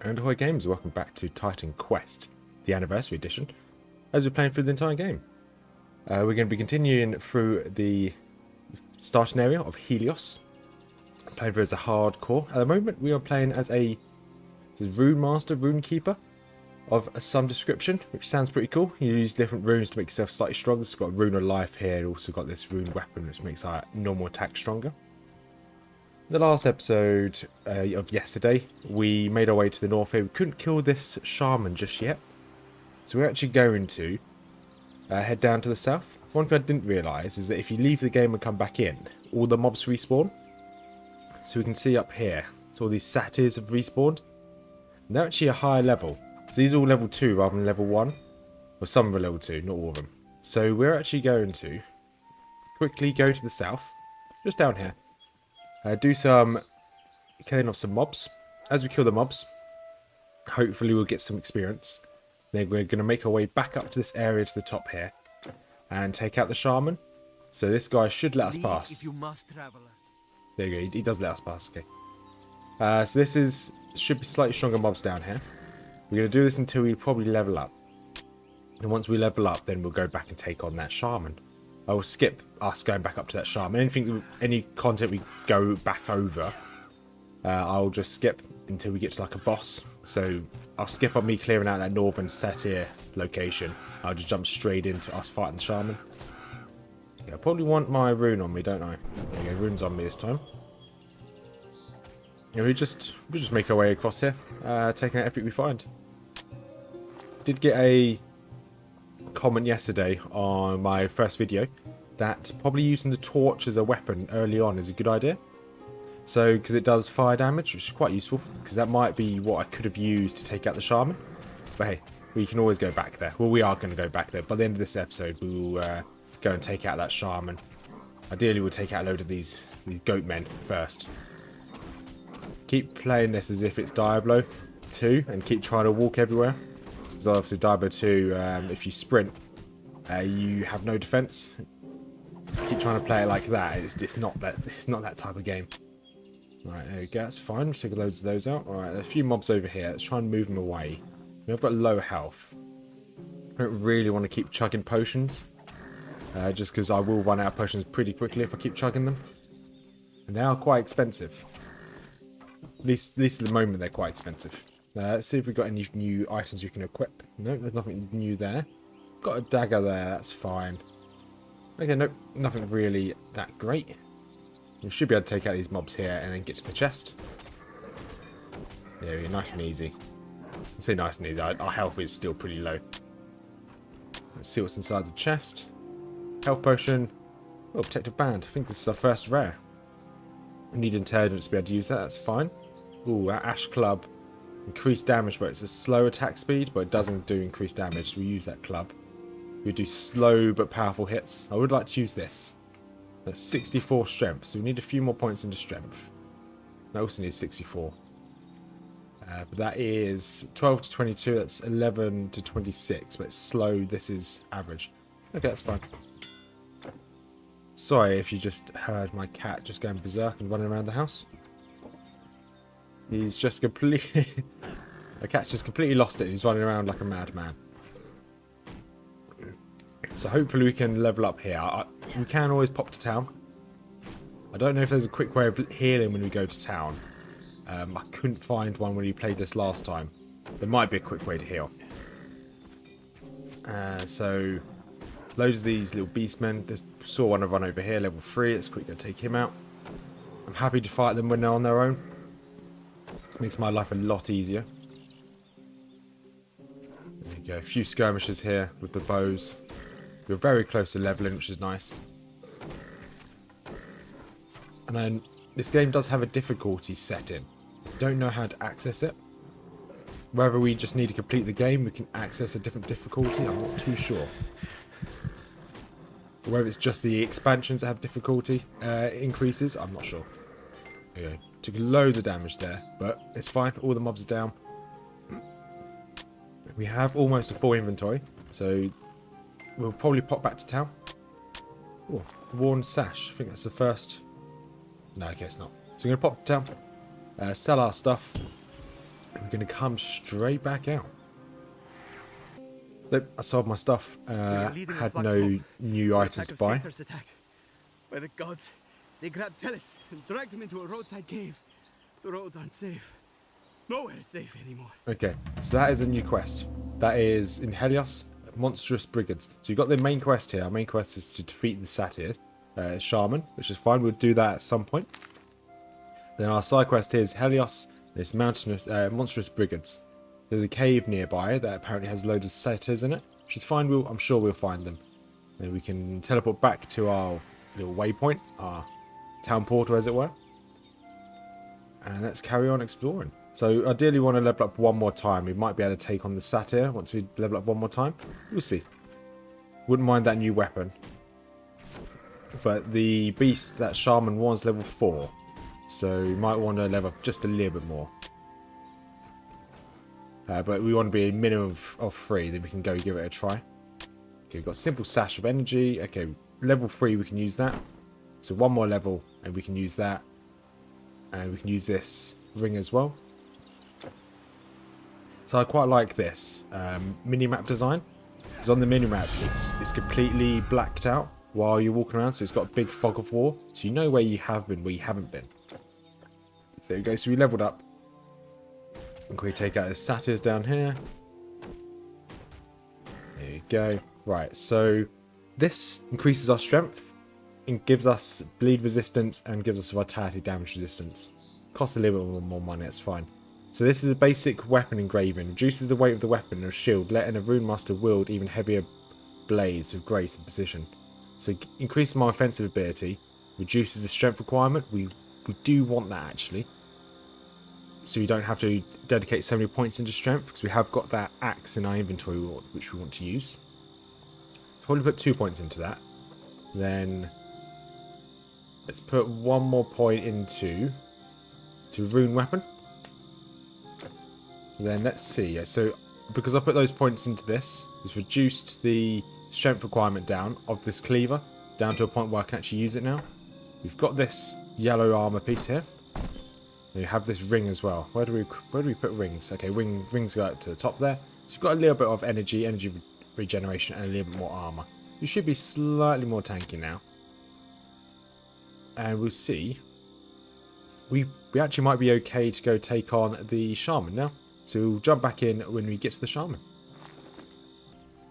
And ahoy games, welcome back to Titan Quest, the anniversary edition, as we're playing through the entire game. We're going to be continuing through the starting area of Helios, playing through as a hardcore. At the moment we are playing as a rune master, rune keeper of some description, which sounds pretty cool. You use different runes to make yourself slightly stronger. So we've got a rune of life here, also got this rune weapon which makes our normal attack stronger. The last episode of yesterday, we made our way to the north here. We couldn't kill this shaman just yet. So we're actually going to head down to the south. One thing I didn't realise is that if you leave the game and come back in, all the mobs respawn. So we can see up here, so all these satyrs have respawned. And they're actually a higher level. So these are all level 2 rather than level 1. Or some are level 2, not all of them. So we're actually going to quickly go to the south, just down here. Do some killing of some mobs. As we kill the mobs, hopefully we'll get some experience. Then we're going to make our way back up to this area to the top here and take out the shaman. So this guy should let us pass. If you must travel. There you go, he does let us pass, okay. So this should be slightly stronger mobs down here. We're going to do this until we probably level up. And once we level up, then we'll go back and take on that shaman. I will skip us going back up to that shaman. Any content we go back over, I'll just skip until we get to like a boss. So I'll skip on me clearing out that northern satyr location. I'll just jump straight into us fighting the shaman. Yeah, I probably want my rune on me, don't I? There you go, rune's on me this time. Yeah, we just make our way across here, taking out everything we find. Did get a comment yesterday on my first video that probably using the torch as a weapon early on is a good idea. So, because it does fire damage, which is quite useful, because that might be what I could have used to take out the shaman. But hey, we can always go back there. Well, we are going to go back there. By the end of this episode, we will go and take out that shaman. Ideally, we'll take out a load of these goat men first. Keep playing this as if it's Diablo 2 and keep trying to walk everywhere. Because obviously Diablo 2, if you sprint, you have no defense. So keep trying to play it like that. It's not that type of game. Right, there we go. That's fine. We'll take loads of those out. Alright, there's a few mobs over here. Let's try and move them away. I've got low health. I don't really want to keep chugging potions. Just because I will run out of potions pretty quickly if I keep chugging them. And they are quite expensive. At least at the moment they're quite expensive. Let's see if we've got any new items we can equip. No, there's nothing new there. Got a dagger there, that's fine. Okay, nope, nothing really that great. We should be able to take out these mobs here and then get to the chest. There we go, nice and easy. I say nice and easy, our health is still pretty low. Let's see what's inside the chest. Health potion. Oh, protective band. I think this is our first rare. I need intelligence to be able to use that, that's fine. Ooh, that ash club. Increased damage, but it's a slow attack speed, but it doesn't do increased damage, so we use that club. We do slow but powerful hits. I would like to use this. That's 64 strength, so we need a few more points into strength. I also need 64. But that is 12 to 22, that's 11 to 26, but it's slow, this is average. Okay, that's fine. Sorry if you just heard my cat just going berserk and running around the house. He's just completely... The cat's just completely lost it. He's running around like a madman. So hopefully we can level up here. We can always pop to town. I don't know if there's a quick way of healing when we go to town. I couldn't find one when we played this last time. There might be a quick way to heal. So loads of these little beastmen. Saw one run over here, level 3. Let's quickly take him out. I'm happy to fight them when they're on their own. Makes my life a lot easier. There you go, a few skirmishes here with the bows. We're very close to leveling, which is nice. And then this game does have a difficulty setting. Don't know how to access it. Whether we just need to complete the game, we can access a different difficulty, I'm not too sure. Or whether it's just the expansions that have difficulty increases, I'm not sure. There you go. Took loads of damage there, but it's fine. All the mobs are down. We have almost a full inventory, so we'll probably pop back to town. Oh, worn sash. I think that's the first. No, I guess not. So we're going to pop to town, sell our stuff, We're going to come straight back out. Nope, I sold my stuff. Had no new items to buy. Attacked. By the gods, they grabbed Tellus and dragged him into a roadside cave. The roads aren't safe. Nowhere is safe anymore. Okay, so that is a new quest. That is in Helios, Monstrous Brigands. So you've got the main quest here. Our main quest is to defeat the satyr, shaman, which is fine. We'll do that at some point. Then our side quest here is Helios, this Monstrous Brigands. There's a cave nearby that apparently has loads of satyrs in it, which is fine. I'm sure we'll find them. Then we can teleport back to our little waypoint, our town portal as it were. And let's carry on exploring. So ideally we want to level up one more time. We might be able to take on the satyr once we level up one more time. We'll see. Wouldn't mind that new weapon. But the beast, that shaman, was level 4. So we might want to level up just a little bit more. But we want to be a minimum of 3, then we can go give it a try. Okay, we've got simple sash of energy. Okay, level 3 we can use that. So one more level and we can use that. And we can use this ring as well. So I quite like this mini-map design. Because on the mini-map it's completely blacked out while you're walking around. So it's got a big fog of war. So you know where you have been, where you haven't been. So there we go. So we leveled up. And can we take out the satyrs down here? There you go. Right, so this increases our strength. It gives us bleed resistance and gives us vitality damage resistance. Costs a little bit more money, that's fine. So this is a basic weapon engraving. Reduces the weight of the weapon and shield, letting a rune master wield even heavier blades with grace and precision. So increases my offensive ability, reduces the strength requirement. We do want that actually. So we don't have to dedicate so many points into strength because we have got that axe in our inventory which we want to use. Probably put 2 points into that. Then let's put 1 more point into rune weapon. Then let's see. So because I put those points into this, it's reduced the strength requirement down of this cleaver down to a point where I can actually use it now. We've got this yellow armor piece here. And you have this ring as well. Where do we put rings? Okay, rings go up to the top there. So you've got a little bit of energy regeneration, and a little bit more armor. You should be slightly more tanky now. And we'll see. We actually might be okay to go take on the shaman now. So we'll jump back in when we get to the shaman.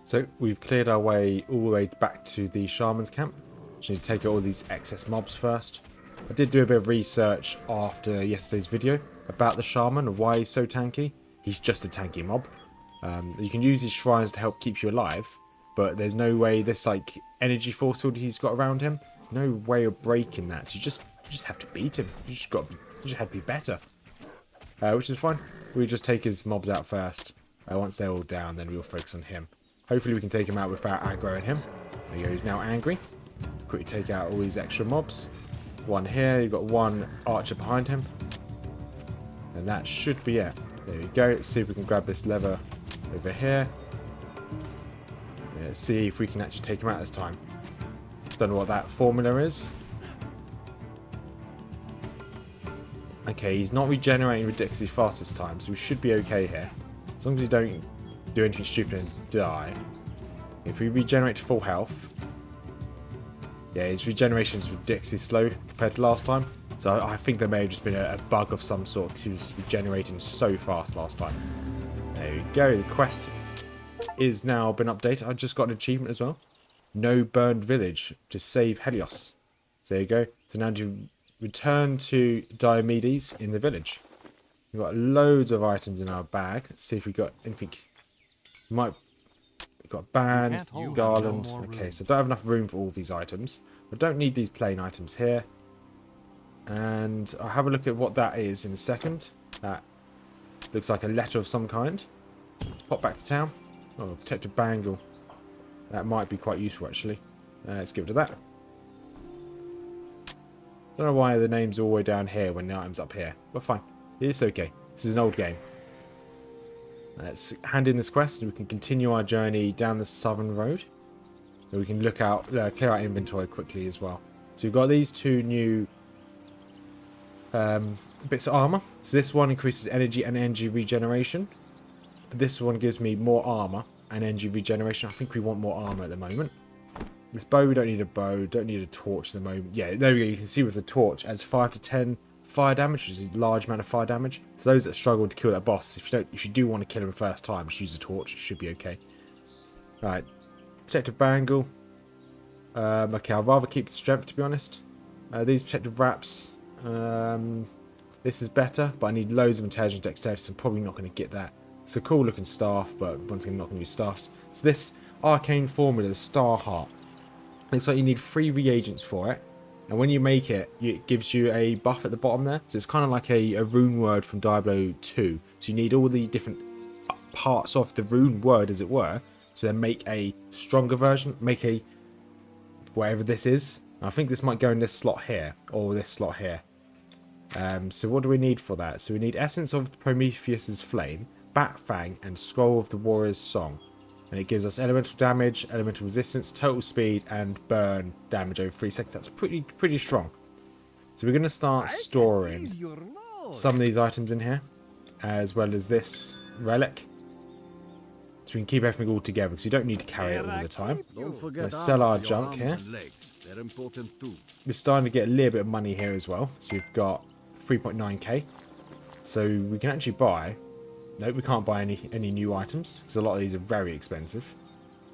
So we've cleared our way all the way back to the shaman's camp. Just need to take out all these excess mobs first. I did do a bit of research after yesterday's video about the shaman and why he's so tanky. He's just a tanky mob. You can use his shrines to help keep you alive, but there's no way this like energy force field he's got around him. There's no way of breaking that. So you just have to beat him. You just have to be better, which is fine. We just take his mobs out first. Once they're all down, then we'll focus on him. Hopefully we can take him out without aggroing him. There you go. He's now angry. Quickly take out all these extra mobs. One here. You've got one archer behind him, and that should be it. There we go. Let's see if we can grab this lever over here. Let's see if we can actually take him out this time. Don't know what that formula is. Okay, he's not regenerating ridiculously fast this time, so we should be okay here. As long as we don't do anything stupid and die. If we regenerate to full health... Yeah, his regeneration is ridiculously slow compared to last time. So I think there may have just been a bug of some sort because he was regenerating so fast last time. There we go. The quest is now been updated. I just got an achievement as well. No burned village to save Helios. So there you go. So now to return to Diomedes in the village. We've got loads of items in our bag. Let's see if we got anything. We've got bands, garland. Okay, so I don't have enough room for all these items. I don't need these plain items here. And I'll have a look at what that is in a second. That looks like a letter of some kind. Let's pop back to town. Oh, protected bangle. That might be quite useful actually. Let's give it to that. Don't know why the name's all the way down here when the item's up here. But fine. It's okay. This is an old game. Let's hand in this quest and we can continue our journey down the southern road. So we can look out, clear out inventory quickly as well. So we've got these two new bits of armor. So this one increases energy and energy regeneration. But this one gives me more armor and energy regeneration. I think we want more armor at the moment. This bow, we don't need a bow. Don't need a torch at the moment. Yeah, there we go. You can see with the torch, adds 5 to 10 fire damage, which is a large amount of fire damage. So those that struggle to kill that boss, if you do want to kill him first time, just use a torch. It should be okay. Right, protective bangle. Okay, I'd rather keep the strength, to be honest. These protective wraps. This is better, but I need loads of intelligence dexterity, so I'm probably not going to get that. It's a cool looking staff, but once again, I'm not going to use staffs. So this arcane formula, the Star Heart. Looks like you need 3 reagents for it. And when you make it, it gives you a buff at the bottom there. So it's kind of like a rune word from Diablo 2. So you need all the different parts of the rune word, as it were, to then make a stronger version. Make a whatever this is. I think this might go in this slot here, or this slot here. So what do we need for that? So we need Essence of Prometheus's Flame, Bat Fang, and Scroll of the Warrior's Song. And it gives us elemental damage, elemental resistance, total speed, and burn damage over 3 seconds. That's pretty strong. So we're going to start storing some of these items in here, as well as this relic. So we can keep everything all together, because you don't need to carry it all the time. Let's sell our junk here. We're starting to get a little bit of money here as well. So we've got 3.9k. So we can actually buy... No, we can't buy any new items, because a lot of these are very expensive.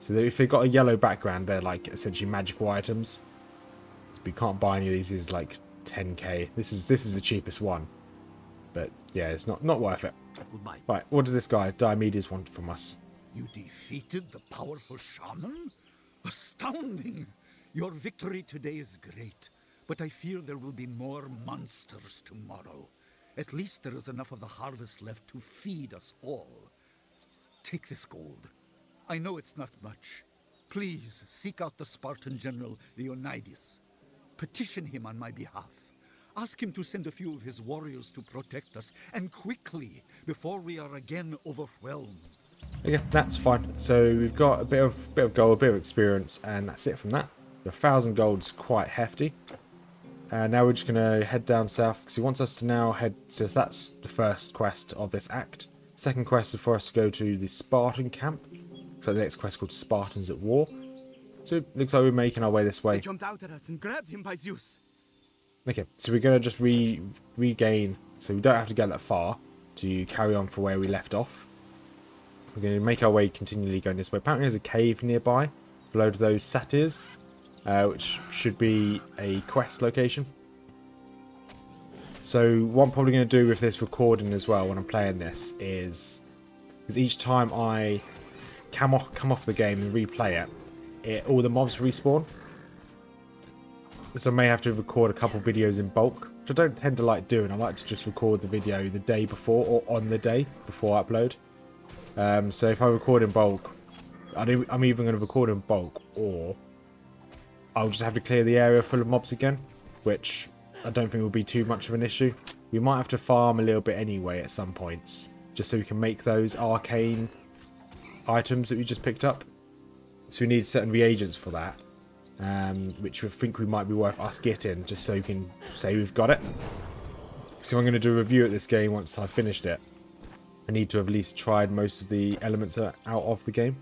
So if they've got a yellow background, they're like essentially magical items. So we can't buy any of these. These is like 10k. This is the cheapest one. But yeah, it's not worth it. Goodbye. Right, what does this guy, Diomedes, want from us? You defeated the powerful shaman? Astounding! Your victory today is great, but I fear there will be more monsters tomorrow. At least there is enough of the harvest left to feed us all. Take this gold. I know it's not much. Please seek out the Spartan general Leonidas. Petition him on my behalf. Ask him to send a few of his warriors to protect us, and quickly, before we are again overwhelmed. Okay, that's fine. So we've got a bit of gold, a bit of experience, and that's it from that. The 1,000 gold's quite hefty. Now we're just going to head down south, because he wants us to now head... So that's the first quest of this act. Second quest is for us to go to the Spartan camp. So the next quest is called Spartans at War. So it looks like we're making our way this way. They jumped out at us and grabbed him by Zeus. Okay, so we're going to just regain... So we don't have to go that far to carry on for where we left off. We're going to make our way continually going this way. Apparently there's a cave nearby. Below those satyrs. Which should be a quest location. So what I'm probably going to do with this recording as well when I'm playing this is each time I come off the game and replay it, all the mobs respawn. So I may have to record a couple videos in bulk, which I don't tend to like doing. I like to just record the video the day before or on the day before I upload. So if I record in bulk, I'm even going to record in bulk, or I'll just have to clear the area full of mobs again, which I don't think will be too much of an issue. We might have to farm a little bit anyway at some points, just so we can make those arcane items that we just picked up. So we need certain reagents for that, which I think we might be worth us getting, just so we can say we've got it. So I'm going to do a review of this game once I've finished it. I need to have at least tried most of the elements out of the game.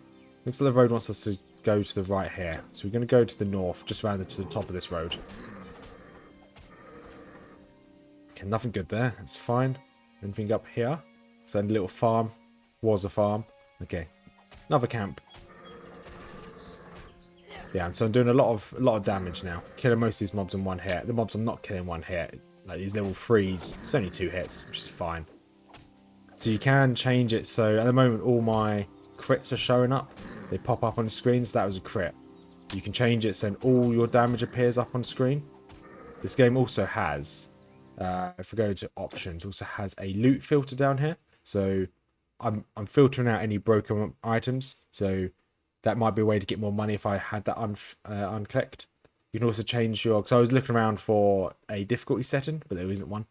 Looks like the road wants us to go to the right here. So we're going to go to the north, just round to the top of this road. Okay, nothing good there. That's fine. Anything up here? So a little farm. Was a farm. Okay. Another camp. Yeah, so I'm doing a lot of damage now. Killing most of these mobs in one hit. The mobs I'm not killing one hit. Like these level 3s. It's only 2 hits, which is fine. So you can change it. So at the moment all my crits are showing up. They pop up on the screen, so that was a crit. You can change it so all your damage appears up on screen. This game also has, if we go to options, also has a loot filter down here. So I'm filtering out any broken items. So that might be a way to get more money if I had that unclicked. You can also change your... Because I was looking around for a difficulty setting, but there isn't one.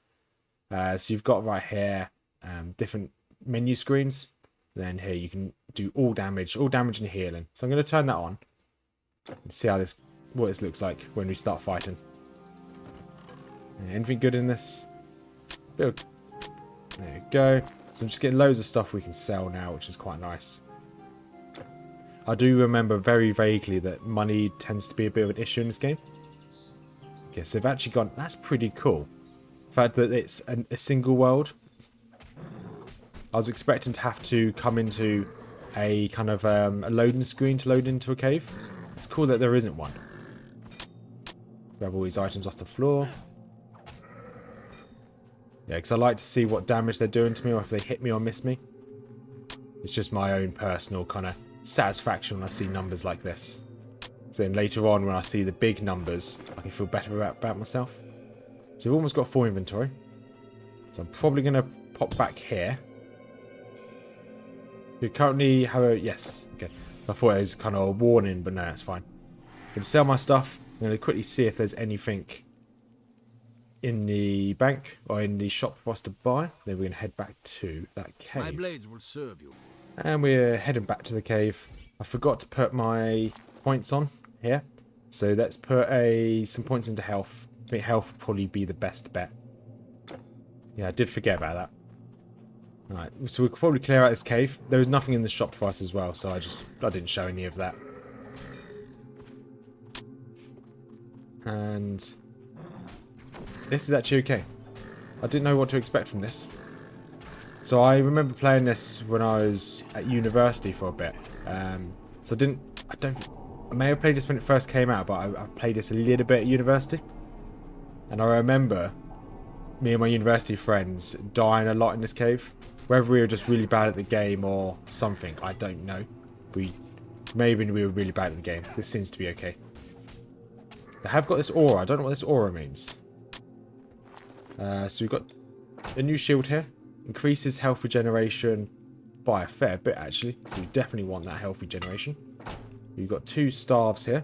So you've got right here different menu screens. Then here you can do all damage and healing. So I'm going to turn that on and see what this looks like when we start fighting. Anything good in this? Build. There we go. So I'm just getting loads of stuff we can sell now, which is quite nice. I do remember very vaguely that money tends to be a bit of an issue in this game. Okay, so they've actually gone... That's pretty cool. The fact that it's a single world. I was expecting to have to come into a kind of a loading screen to load into a cave. It's cool that there isn't one. Grab all these items off the floor. Yeah, because I like to see what damage they're doing to me or if they hit me or miss me. It's just my own personal kind of satisfaction when I see numbers like this. So then later on when I see the big numbers, I can feel better about myself. So we've almost got full inventory. So I'm probably going to pop back here. We currently have a... Yes. Okay. I thought it was kind of a warning, but no, it's fine. I'm going to sell my stuff. I'm going to quickly see if there's anything in the bank or in the shop for us to buy. Then we're going to head back to that cave. My blades will serve you. And we're heading back to the cave. I forgot to put my points on here. So let's put some points into health. I think health would probably be the best bet. Yeah, I did forget about that. Alright, so we could probably clear out this cave. There was nothing in the shop for us as well, so I didn't show any of that. And this is actually okay. I didn't know what to expect from this. So I remember playing this when I was at university for a bit. So I may have played this when it first came out, but I played this a little bit at university. And I remember me and my university friends dying a lot in this cave. Whether we were just really bad at the game or something, I don't know. Maybe we were really bad at the game. This seems to be okay. I have got this aura. I don't know what this aura means. So we've got a new shield here. Increases health regeneration by a fair bit, actually. So we definitely want that health regeneration. We've got 2 staves here.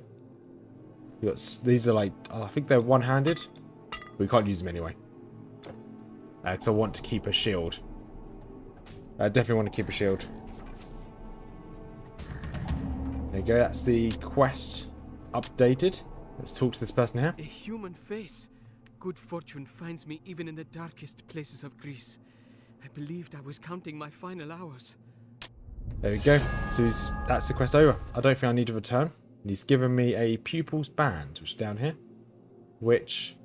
These are like... I think they're one-handed. We can't use them anyway. Because I want to keep a shield. I definitely want to keep a shield. There you go. That's the quest updated. Let's talk to this person here. A human face. Good fortune finds me even in the darkest places of Greece. I believed I was counting my final hours. There we go. So that's the quest over. I don't think I need to return. And he's given me a pupil's band, which is down here, which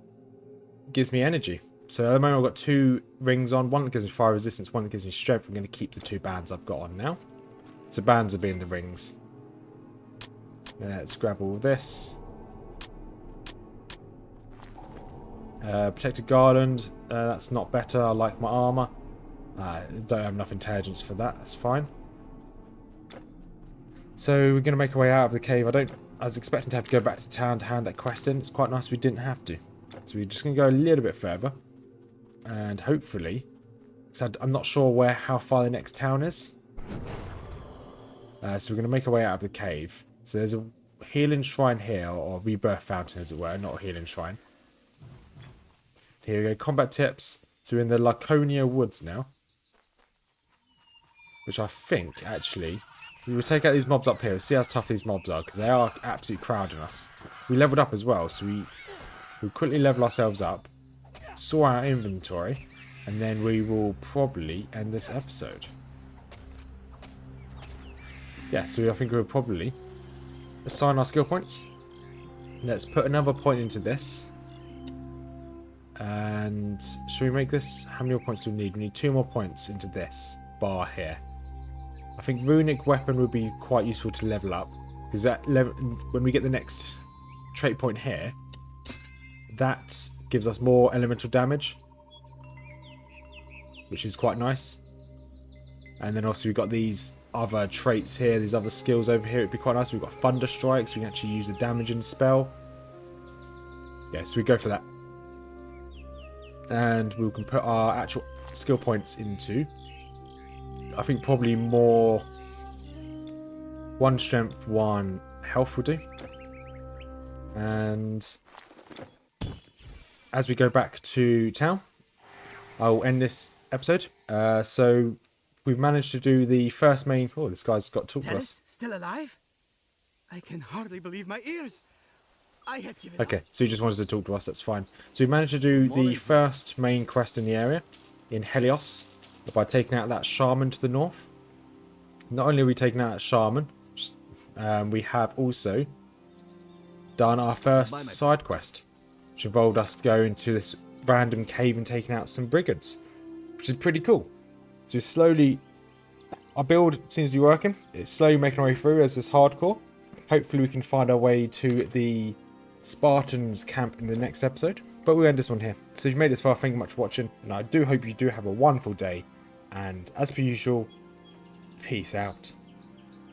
gives me energy. So at the moment I've got 2 rings on. One that gives me fire resistance, one that gives me strength. I'm going to keep the 2 bands I've got on now. So bands will be in the rings. Let's grab all of this. Protected garland. That's not better. I like my armor. I don't have enough intelligence for that. That's fine. So we're going to make our way out of the cave. I was expecting to have to go back to town to hand that quest in. It's quite nice we didn't have to. So we're just going to go a little bit further. And hopefully... So I'm not sure how far the next town is. So we're going to make our way out of the cave. So there's a healing shrine here, or a rebirth fountain as it were, not a healing shrine. Here we go, combat tips. So we're in the Laconia Woods now. Which I think, actually... We will take out these mobs up here. We'll see how tough these mobs are, because they are absolutely crowding us. We leveled up as well, so we quickly level ourselves up. Sort our inventory. And then we will probably end this episode. Yeah, so I think we'll probably assign our skill points. Let's put another point into this. And should we make this? How many more points do we need? We need 2 more points into this bar here. I think runic weapon would be quite useful to level up. Because when we get the next trait point here, that gives us more elemental damage. Which is quite nice. And then also we've got these other traits here, these other skills over here. It'd be quite nice. We've got Thunder Strikes. We can actually use the damaging spell. Yeah, so we go for that. And we can put our actual skill points into, I think probably more 1 strength, 1 health will do. And as we go back to town, I'll end this episode. So we've managed to do the first main... Oh, this guy's got to talk to us. Still alive? I can hardly believe my ears. I had given Okay, so he just wanted to talk to us, that's fine. So we managed to do the first main quest in the area. in Helios by taking out that shaman to the north. Not only are we taking out that shaman, we have also done our first side quest, which involved us going to this random cave and taking out some brigands, which is pretty cool. So we're slowly, our build seems to be working. It's slowly making our way through as this hardcore. Hopefully we can find our way to the Spartans camp in the next episode, but we'll end this one here. So if you made this far, thank you much for watching, and I do hope you do have a wonderful day, and as per usual, peace out.